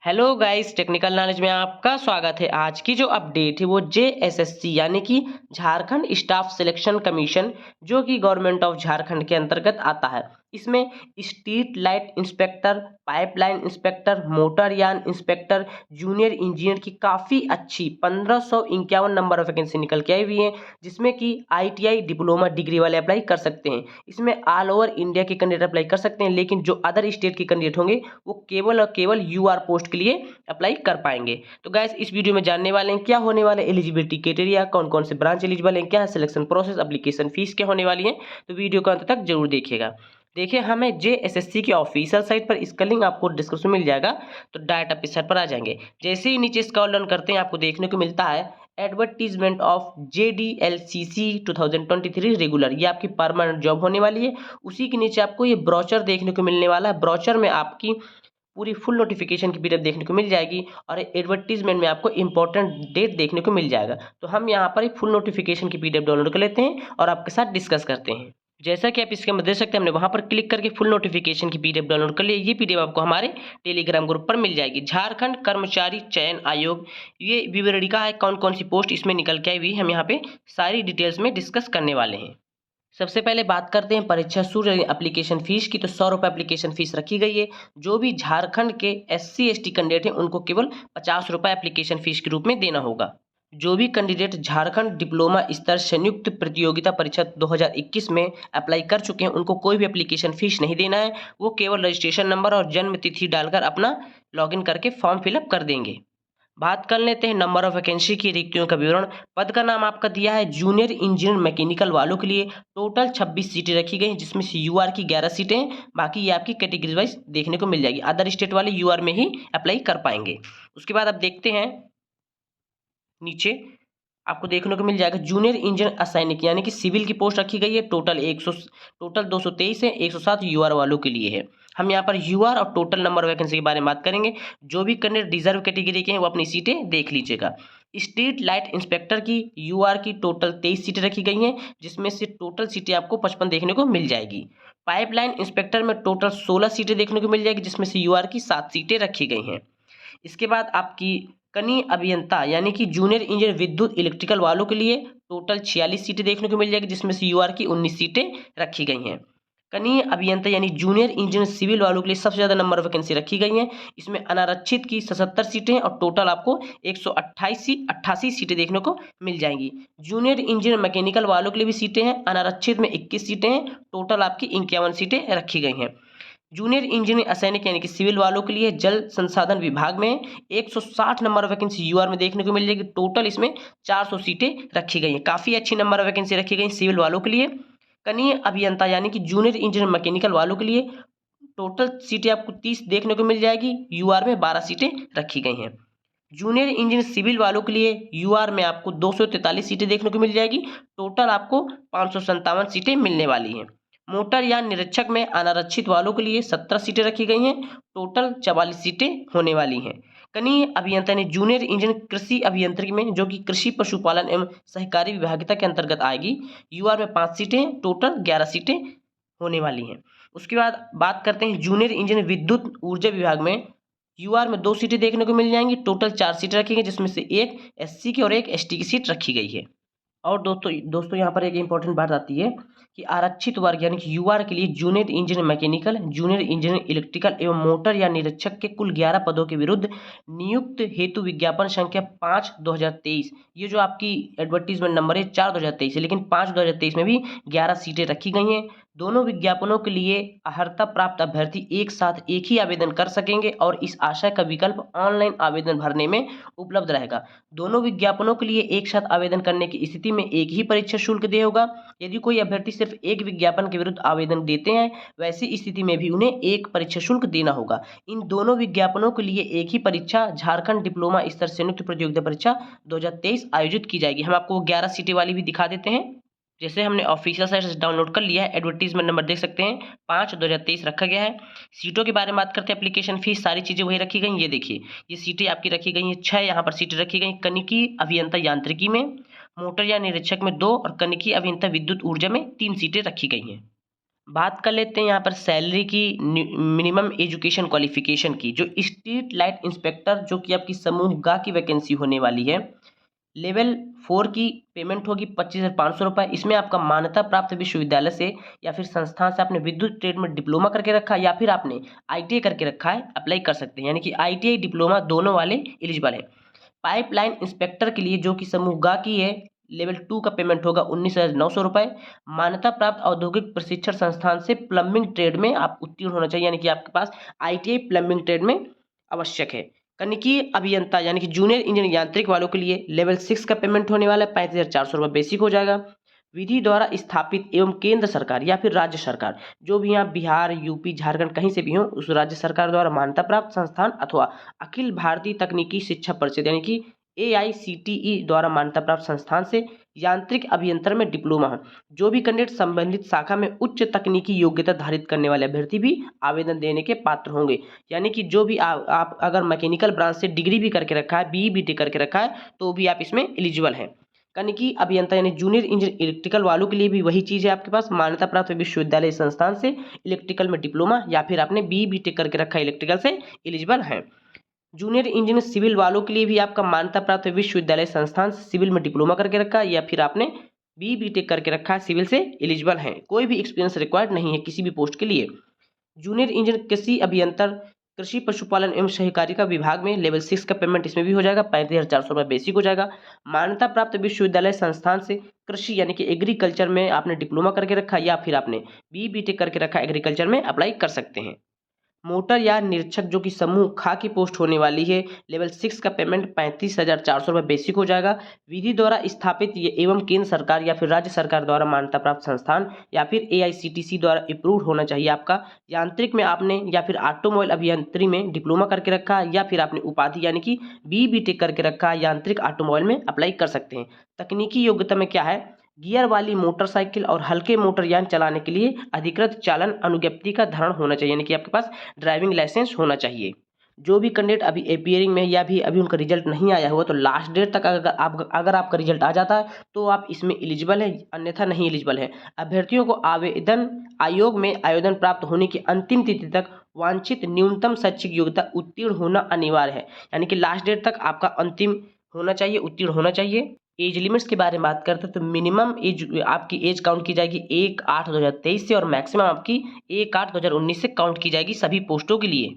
Hello guys, technical knowledge में आपका स्वागत है। आज की जो अपडेट है वो जेएसएससी यानी कि झारखंड स्टाफ सिलेक्शन कमीशन, जो कि गवर्नमेंट ऑफ झारखंड के अंतर्गत आता है। इसमें street light inspector, pipeline inspector, मोटरयान इंस्पेक्टर, जूनियर इंजीनियर की काफ़ी अच्छी 1551 नंबर ऑफ वैकेंसी निकल के आई हुई है, जिसमें कि आईटीआई डिप्लोमा डिग्री वाले अप्लाई कर सकते हैं। इसमें ऑल ओवर इंडिया के कैंडिडेट अप्लाई कर सकते हैं, लेकिन जो अदर स्टेट के कैंडिडेट होंगे वो केवल और केवल यूआर पोस्ट के लिए अप्लाई कर पाएंगे। तो गाइस, इस वीडियो में जानने वाले हैं क्या होने वाले एलिजिबिलिटी क्राइटेरिया, कौन कौन से ब्रांच एलिजिबल हैं, क्या है सिलेक्शन प्रोसेस, एप्लीकेशन फीस क्या होने वाली है। तो वीडियो को अंत तक जरूर देखिएगा। देखिए, हमें जेएसएससी की ऑफिशियल साइट पर इसका लिंक आपको डिस्क्रिप्शन में मिल जाएगा। तो डायरेक्ट आप इस साइट पर आ जाएंगे। जैसे ही नीचे स्क्रॉल डाउन करते हैं, आपको देखने को मिलता है एडवर्टीजमेंट ऑफ जेडीएलसीसी 2023 रेगुलर। ये आपकी परमानेंट जॉब होने वाली है। उसी के नीचे आपको ये ब्रोचर देखने को मिलने वाला है। ब्रोचर में आपकी पूरी फुल नोटिफिकेशन की पीडीएफ देखने को मिल जाएगी और एडवर्टीजमेंट में आपको इंपॉर्टेंट डेट देखने को मिल जाएगा। तो हम यहाँ पर फुल नोटिफिकेशन की पीडीएफ डाउनलोड कर लेते हैं और आपके साथ डिस्कस करते हैं। जैसा कि आप इसके अंदर देख सकते हैं, हमने वहां पर क्लिक करके फुल नोटिफिकेशन की पीडीएफ डाउनलोड कर लिया। ये पीडीएफ आपको हमारे टेलीग्राम ग्रुप पर मिल जाएगी। झारखंड कर्मचारी चयन आयोग, ये विवरणिका है, कौन कौन सी पोस्ट इसमें निकल के आई हुई, हम यहाँ पे सारी डिटेल्स में डिस्कस करने वाले हैं। सबसे पहले बात करते हैं परीक्षा शुल्क एप्लीकेशन फीस की। तो 100 रुपये एप्लीकेशन फीस रखी गई है। जो भी झारखंड के SC ST कैंडिडेट हैं उनको केवल 50 रुपये एप्लीकेशन फीस के रूप में देना होगा। जो भी कैंडिडेट झारखंड डिप्लोमा स्तर संयुक्त प्रतियोगिता परीक्षा 2021 में अप्लाई कर चुके हैं उनको कोई भी एप्लीकेशन फीस नहीं देना है। वो केवल रजिस्ट्रेशन नंबर और जन्म तिथि डालकर अपना लॉगिन करके फॉर्म फिलअप कर देंगे। बात कर लेते हैं नंबर ऑफ वैकेंसी की रिक्तियों का विवरण। पद का नाम आपका दिया है जूनियर इंजीनियर मैकेनिकल वालों के लिए। टोटल 26 सीटें रखी गई हैं, जिसमें से यूआर की 11 सीटें हैं। बाकी ये आपकी कैटेगरी वाइज देखने को मिल जाएगी। अदर स्टेट वाले यूआर में ही अप्लाई कर पाएंगे। उसके बाद आप देखते हैं नीचे आपको देखने को मिल जाएगा जूनियर इंजीनियर असैनिक यानी कि सिविल की पोस्ट रखी गई है। टोटल 223 है। 107 यूआर वालों के लिए है। हम यहाँ पर यूआर और टोटल नंबर ऑफ वैकेंसी के बारे में बात करेंगे। जो भी कैंडिडेट रिजर्व कैटेगरी के हैं वो अपनी सीटें देख लीजिएगा। स्ट्रीट लाइट इंस्पेक्टर की यूआर की टोटल 23 सीटें रखी गई हैं, जिसमें से टोटल सीटें आपको 55 देखने को मिल जाएगी। पाइपलाइन इंस्पेक्टर में टोटल 16 सीटें देखने को मिल जाएगी, जिसमें से यूआर की 7 सीटें रखी गई हैं। इसके बाद आपकी कनीय अभियंता यानी कि जूनियर इंजीनियर विद्युत इलेक्ट्रिकल वालों के लिए टोटल 46 सीटें देखने को मिल जाएगी, जिसमें से यूआर की 19 सीटें रखी गई हैं। कनीय अभियंता यानी जूनियर इंजीनियर सिविल वालों के लिए सबसे ज़्यादा नंबर ऑफ वैकेंसी रखी गई हैं। इसमें अनारक्षित की 77 सीटें हैं और टोटल आपको 188 सीटें देखने को मिल जाएंगी। जूनियर इंजीनियर मैकेनिकल वालों के लिए भी सीटें हैं। अनारक्षित में 21 सीटें हैं। टोटल आपकी 51 सीटें रखी गई हैं। जूनियर इंजीनियर असैनिक यानी कि सिविल वालों के लिए जल संसाधन विभाग में 160 नंबर ऑफ वैकेंसी यूआर में देखने को मिल जाएगी। टोटल इसमें 400 सीटें रखी गई हैं। काफ़ी अच्छी नंबर ऑफ वैकेंसी रखी गई सिविल वालों के लिए। कनीय अभियंता यानी कि जूनियर इंजीनियर मैकेनिकल वालों के लिए टोटल सीटें आपको 30 देखने को मिल जाएगी। यूआर में 12 सीटें रखी गई हैं। जूनियर इंजीनियर सिविल वालों के लिए यूआर में आपको 243 सीटें देखने को मिल जाएगी। टोटल आपको 557 सीटें मिलने वाली हैं। मोटरयान निरीक्षक में अनारक्षित वालों के लिए 17 सीटें रखी गई हैं। टोटल 44 सीटें होने वाली हैं। कनीय अभियंता ने जूनियर इंजीनियर कृषि अभियंत्रिकी में, जो कि कृषि पशुपालन एवं सहकारी विभागिता के अंतर्गत आएगी, यूआर में 5 सीटें, टोटल 11 सीटें होने वाली हैं। उसके बाद बात करते हैं जूनियर इंजीनियर विद्युत ऊर्जा विभाग में। यूआर में 2 सीटें देखने को मिल जाएंगी। टोटल 4 सीटें रखी गई, जिसमें से एक SC की और एक ST की सीट रखी गई है। और दोस्तों यहाँ पर एक इंपॉर्टेंट बात आती है कि आरक्षित वर्ग यानी कि यूआर के लिए junior engineer mechanical, junior engineer electrical एवं मोटर या निरीक्षक के कुल 11 पदों के विरुद्ध नियुक्त हेतु विज्ञापन संख्या 5/2023, ये जो आपकी एडवर्टीजमेंट नंबर है 4/2023 है, लेकिन 5/2023 में भी 11 सीटें रखी गई हैं। दोनों विज्ञापनों के लिए अर्हता प्राप्त अभ्यर्थी एक साथ एक ही आवेदन कर सकेंगे और इस आशय का विकल्प ऑनलाइन आवेदन भरने में उपलब्ध रहेगा। दोनों विज्ञापनों के लिए एक साथ आवेदन करने की स्थिति में एक ही परीक्षा शुल्क देय होगा। यदि कोई अभ्यर्थी सिर्फ एक विज्ञापन के विरुद्ध आवेदन देते हैं, वैसी स्थिति में भी उन्हें एक परीक्षा शुल्क देना होगा। इन दोनों विज्ञापनों के लिए एक ही परीक्षा झारखंड डिप्लोमा स्तर संयुक्त प्रतियोगिता परीक्षा 2023 आयोजित की जाएगी। हम आपको 11 सीटें वाली भी दिखा देते हैं। जैसे हमने ऑफिशियल साइट से डाउनलोड कर लिया है, एडवर्टीजमेंट नंबर देख सकते हैं 5/2023 रखा गया है। सीटों के बारे में बात करते हैं, एप्लीकेशन फीस सारी चीज़ें वही रखी गई। ये देखिए, ये सीटें आपकी रखी गई हैं 6 यहाँ पर सीटें रखी गई। कनिकी अभियंता यांत्रिकी में, मोटर या निरीक्षक में 2 और कनिकी अभियंता विद्युत ऊर्जा में 3 सीटें रखी गई हैं। बात कर लेते हैं यहाँ पर सैलरी की, मिनिमम एजुकेशन क्वालिफिकेशन की। जो स्ट्रीट लाइट इंस्पेक्टर जो कि आपकी समूह ग की वैकेंसी होने वाली है, लेवल 4 की पेमेंट होगी 25,500 रुपये। इसमें आपका मान्यता प्राप्त विश्वविद्यालय से या फिर संस्थान से आपने विद्युत ट्रेड में डिप्लोमा करके रखा है या फिर आपने आईटीआई करके रखा है, अप्लाई कर सकते हैं। यानी कि आईटीआई डिप्लोमा दोनों वाले एलिजिबल है। पाइपलाइन इंस्पेक्टर के लिए जो कि समूह ग की है, लेवल 2 का पेमेंट होगा 19,900 रुपये। मान्यता प्राप्त औद्योगिक प्रशिक्षण संस्थान से प्लम्बिंग ट्रेड में आप उत्तीर्ण होना चाहिए, यानी कि आपके पास आईटीआई प्लम्बिंग ट्रेड में आवश्यक है। तकनीकी अभियंता यानी कि जूनियर इंजीनियर यांत्रिक वालों के लिए लेवल 6 का पेमेंट होने वाला है, 35,400 रुपये बेसिक हो जाएगा। विधि द्वारा स्थापित एवं केंद्र सरकार या फिर राज्य सरकार, जो भी यहाँ बिहार, यूपी, झारखंड कहीं से भी हो, उस राज्य सरकार द्वारा मान्यता प्राप्त संस्थान अथवा अखिल भारतीय तकनीकी शिक्षा परिषद यानी कि AICTE द्वारा मान्यता प्राप्त संस्थान से यांत्रिक अभियंत्रण में डिप्लोमा है। जो भी कैंडिडेट संबंधित शाखा में उच्च तकनीकी योग्यता धारित करने वाले अभ्यर्थी भी आवेदन देने के पात्र होंगे। यानी कि जो भी आप अगर मैकेनिकल ब्रांच से डिग्री भी करके रखा है, BE BTech करके रखा है, तो भी आप इसमें एलिजिबल हैं। तकनीकी अभियंता यानी जूनियर इंजीनियर इलेक्ट्रिकल वालों के लिए भी वही चीज़ है, आपके पास मान्यता प्राप्त विश्वविद्यालय संस्थान से इलेक्ट्रिकल में डिप्लोमा या फिर आपने BE BTech करके रखा है इलेक्ट्रिकल से, एलिजिबल हैं। जूनियर इंजीनियर सिविल वालों के लिए भी आपका मान्यता प्राप्त विश्वविद्यालय संस्थान से सिविल में डिप्लोमा करके रखा है या फिर आपने BE BTech करके रखा है, सिविल से एलिजिबल हैं। कोई भी एक्सपीरियंस रिक्वायर्ड नहीं है किसी भी पोस्ट के लिए। जूनियर इंजीनियर कृषि अभियंतर कृषि पशुपालन एवं सहकारिता विभाग में लेवल 6 का पेमेंट इसमें भी हो जाएगा, 35,400 रुपये बेसिक हो जाएगा। मान्यता प्राप्त विश्वविद्यालय संस्थान से कृषि यानी कि एग्रीकल्चर में आपने डिप्लोमा करके रखा या फिर आपने BE BTech करके रखा एग्रीकल्चर में अप्लाई कर सकते हैं। मोटर यान निरीक्षक जो कि समूह खा की पोस्ट होने वाली है, लेवल 6 का पेमेंट 35,400 रुपये बेसिक हो जाएगा। विधि द्वारा स्थापित ये एवं केंद्र सरकार या फिर राज्य सरकार द्वारा मान्यता प्राप्त संस्थान या फिर AICTC द्वारा अप्रूव्ड होना चाहिए आपका। यांत्रिक में आपने या फिर ऑटोमोबाइल अभियंत्रण में डिप्लोमा करके रखा है या फिर आपने उपाधि यानी कि BE BTech करके रखा है, यांत्रिक ऑटोमोबाइल में अप्लाई कर सकते हैं। तकनीकी योग्यता में क्या है, गियर वाली मोटरसाइकिल और हल्के मोटरयान चलाने के लिए अधिकृत चालन अनुज्ञप्ति का धारण होना चाहिए, यानी कि आपके पास ड्राइविंग लाइसेंस होना चाहिए। जो भी कैंडिडेट अभी अपियरिंग में या भी अभी उनका रिजल्ट नहीं आया हुआ, तो लास्ट डेट तक अगर आपका रिजल्ट आ जाता है तो आप इसमें एलिजिबल है, अन्यथा नहीं एलिजिबल है। अभ्यर्थियों को आवेदन आयोग में आवेदन प्राप्त होने की अंतिम तिथि तक वांछित न्यूनतम शैक्षिक योग्यता उत्तीर्ण होना अनिवार्य है, यानी कि लास्ट डेट तक आपका अंतिम होना चाहिए, उत्तीर्ण होना चाहिए। एज लिमिट्स के बारे में बात करते हैं तो मिनिमम एज आपकी एज काउंट की जाएगी 1/8/2023 से और मैक्सिमम आपकी 1/8/2019 से काउंट की जाएगी सभी पोस्टों के लिए।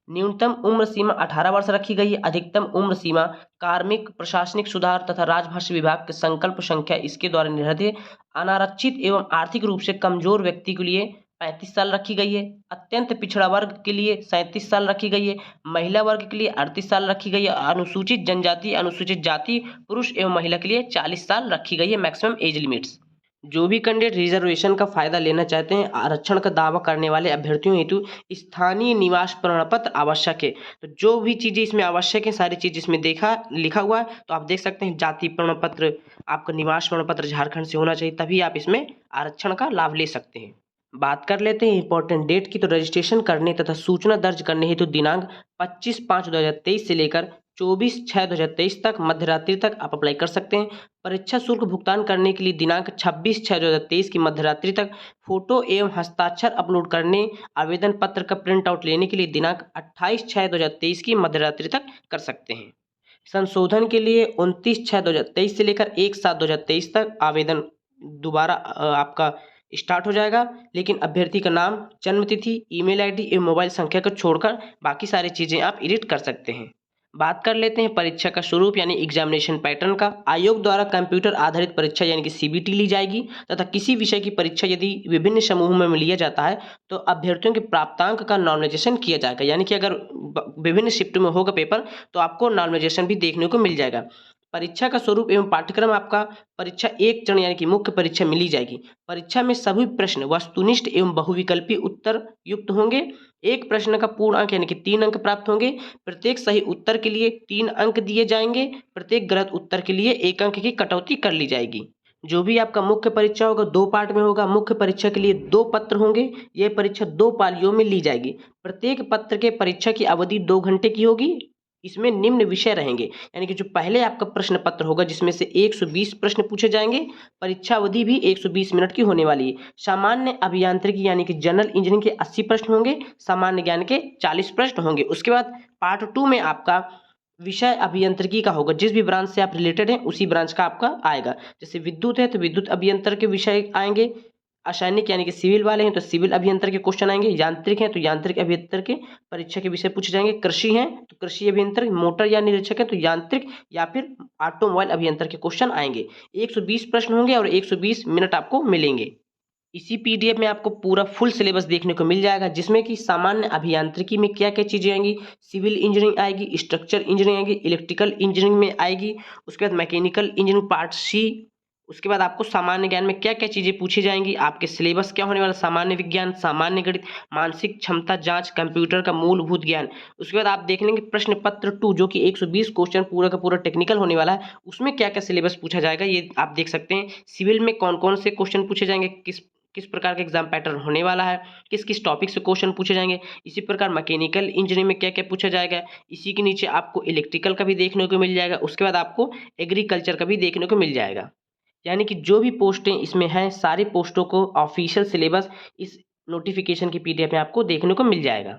न्यूनतम उम्र सीमा 18 वर्ष रखी गई है। अधिकतम उम्र सीमा कार्मिक प्रशासनिक सुधार तथा राजभाषा विभाग के संकल्प संख्या इसके द्वारा निर्धारित है। अनारक्षित एवं आर्थिक रूप से कमजोर व्यक्ति के लिए 35 साल रखी गई है। अत्यंत पिछड़ा वर्ग के लिए 37 साल रखी गई है। महिला वर्ग के लिए 38 साल रखी गई है। अनुसूचित जनजाति, अनुसूचित जाति, पुरुष एवं महिला के लिए 40 साल रखी गई है मैक्सिमम एज लिमिट्स। जो भी कैंडिडेट रिजर्वेशन का फायदा लेना चाहते हैं, आरक्षण का दावा करने वाले अभ्यर्थियों हेतु स्थानीय निवास प्रमाण पत्र आवश्यक है। तो जो भी चीज़ें इसमें आवश्यक है सारी चीज़ इसमें लिखा हुआ है, तो आप देख सकते हैं। जाति प्रमाण पत्र, आपका निवास प्रमाण पत्र झारखंड से होना चाहिए, तभी आप इसमें आरक्षण का लाभ ले सकते हैं। बात कर लेते हैं इंपॉर्टेंट डेट की। तो रजिस्ट्रेशन करने तथा सूचना दर्ज करने हेतु दिनांक 25/5/2023 से लेकर 24/6/2023 तक मध्यरात्रि तक आप अप्लाई कर सकते हैं। परीक्षा शुल्क भुगतान करने के लिए दिनांक 26/6/2023 की मध्यरात्रि तक। फोटो एवं हस्ताक्षर अपलोड करने, आवेदन पत्र का प्रिंट आउट लेने के लिए दिनांक 28/6/2023 की मध्यरात्रि तक कर सकते हैं। संशोधन के लिए 29/6/2023 से लेकर 1/7/2023 तक आवेदन दोबारा आपका स्टार्ट हो जाएगा। लेकिन अभ्यर्थी का नाम, जन्म तिथि, ईमेल आईडी एवं मोबाइल संख्या को छोड़कर बाकी सारी चीज़ें आप एडिट कर सकते हैं। बात कर लेते हैं परीक्षा का स्वरूप यानी एग्जामिनेशन पैटर्न का। आयोग द्वारा कंप्यूटर आधारित परीक्षा यानी कि CBT ली जाएगी तथा किसी विषय की परीक्षा यदि विभिन्न समूहों में लिया जाता है तो अभ्यर्थियों के प्राप्तांक का नॉर्मलाइजेशन किया जाएगा। यानी कि अगर विभिन्न शिफ्ट में होगा पेपर तो आपको नॉर्मलाइजेशन भी देखने को मिल जाएगा। परीक्षा का स्वरूप एवं पाठ्यक्रम आपका परीक्षा एक चरण यानी कि मुख्य परीक्षा में ली जाएगी। परीक्षा में सभी प्रश्न वस्तुनिष्ठ एवं बहुविकल्पी उत्तर युक्त होंगे। एक प्रश्न का पूर्ण अंक यानी कि 3 अंक प्राप्त होंगे। प्रत्येक सही उत्तर के लिए 3 अंक दिए जाएंगे। प्रत्येक गलत उत्तर के लिए 1 अंक की कटौती कर ली जाएगी। जो भी आपका मुख्य परीक्षा होगा 2 पार्ट में होगा। मुख्य परीक्षा के लिए 2 पत्र होंगे। यह परीक्षा 2 पालियों में ली जाएगी। प्रत्येक पत्र के परीक्षा की अवधि 2 घंटे की होगी। इसमें निम्न विषय रहेंगे, यानी कि जो पहले आपका प्रश्न पत्र होगा जिसमें से 120 प्रश्न पूछे जाएंगे, परीक्षा अवधि भी 120 मिनट की होने वाली है। सामान्य अभियांत्रिकी यानी कि जनरल इंजीनियरिंग के 80 प्रश्न होंगे, सामान्य ज्ञान के 40 प्रश्न होंगे। उसके बाद पार्ट 2 में आपका विषय अभियांत्रिकी का होगा, जिस भी ब्रांच से आप रिलेटेड हैं उसी ब्रांच का आपका आएगा। जैसे विद्युत है तो विद्युत अभियंत्र के विषय आएंगे, असैनिक यानी कि सिविल वाले हैं तो सिविल अभियंत्र के क्वेश्चन आएंगे, यांत्रिक हैं तो यांत्रिक अभियंत्र के परीक्षा के विषय पूछे जाएंगे, कृषि हैं तो कृषि अभियंत्र, मोटर या निरीक्षक है तो यांत्रिक या फिर ऑटोमोबाइल अभियंत्र के क्वेश्चन आएंगे। 120 प्रश्न होंगे और 120 मिनट आपको मिलेंगे। इसी पीडीएफ में आपको पूरा फुल सिलेबस देखने को मिल जाएगा, जिसमें कि सामान्य अभियांत्रिकी में क्या क्या चीज़ें आएंगी, सिविल इंजीनियरिंग आएगी, स्ट्रक्चर इंजीनियरिंग आएगी, इलेक्ट्रिकल इंजीनियरिंग में आएगी, उसके बाद मैकेनिकल इंजीनियरिंग पार्ट सी। उसके बाद आपको सामान्य ज्ञान में क्या क्या चीज़ें पूछी जाएंगी, आपके सिलेबस क्या होने वाला, सामान्य विज्ञान, सामान्य गणित, मानसिक क्षमता जांच, कंप्यूटर का मूलभूत ज्ञान। उसके बाद आप देख लेंगे प्रश्न पत्र 2 जो कि 120 क्वेश्चन पूरा का पूरा टेक्निकल होने वाला है, उसमें क्या क्या सिलेबस पूछा जाएगा ये आप देख सकते हैं। सिविल में कौन कौन से क्वेश्चन पूछे जाएंगे, किस किस प्रकार का एग्जाम पैटर्न होने वाला है, किस किस टॉपिक से क्वेश्चन पूछे जाएंगे। इसी प्रकार मैकेनिकल इंजीनियरिंग में क्या क्या पूछा जाएगा। इसी के नीचे आपको इलेक्ट्रिकल का भी देखने को मिल जाएगा। उसके बाद आपको एग्रीकल्चर का भी देखने को मिल जाएगा। यानी कि जो भी पोस्टें इसमें हैं सारी पोस्टों को ऑफिशियल सिलेबस इस नोटिफिकेशन की पीडीएफ में आपको देखने को मिल जाएगा।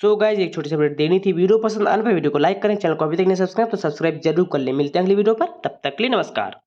सो गाइज एक छोटी सी अपडेट देनी थी। वीडियो पसंद आने पर वीडियो को लाइक करें, चैनल को अभी तक नहीं सब्सक्राइब तो सब्सक्राइब जरूर कर लें। मिलते हैं अगली वीडियो पर, तब तक के लिए नमस्कार।